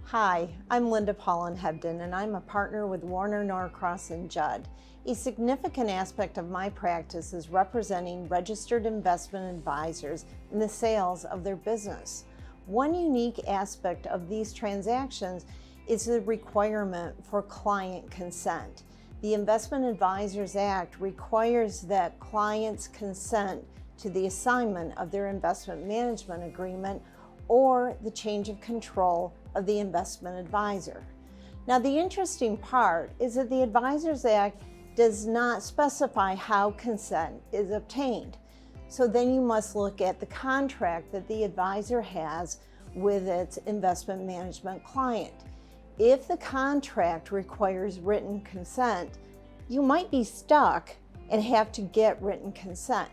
Hi, I'm Linda Paullin-Hebden, and I'm a partner with Warner Norcross & Judd. A significant aspect of my practice is representing registered investment advisors in the sales of their business. One unique aspect of these transactions is the requirement for client consent. The Investment Advisors Act requires that clients consent to the assignment of their investment management agreement or the change of control of the investment advisor. Now, the interesting part is that the Advisors Act does not specify how consent is obtained. So then you must look at the contract that the advisor has with its investment management client. If the contract requires written consent, you might be stuck and have to get written consent.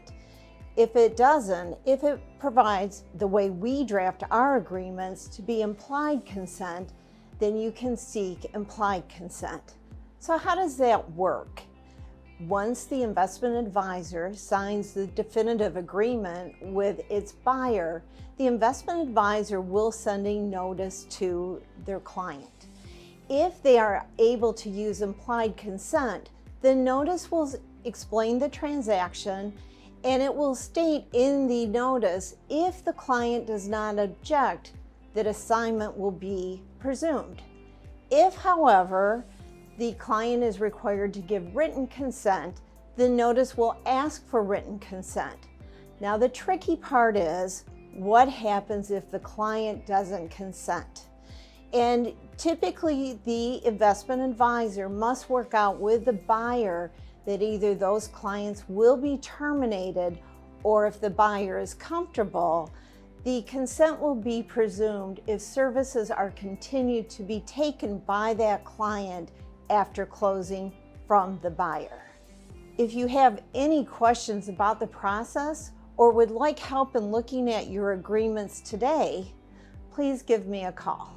If it doesn't, if it provides the way we draft our agreements to be implied consent, then you can seek implied consent. So how does that work? Once the investment advisor signs the definitive agreement with its buyer, the investment advisor will send a notice to their client. If they are able to use implied consent, the notice will explain the transaction, and it will state in the notice if the client does not object that assignment will be presumed. If, however, the client is required to give written consent, the notice will ask for written consent. Now, the tricky part is what happens if the client doesn't consent? And typically, the investment advisor must work out with the buyer that either those clients will be terminated, or if the buyer is comfortable, the consent will be presumed if services are continued to be taken by that client after closing from the buyer. If you have any questions about the process or would like help in looking at your agreements today, please give me a call.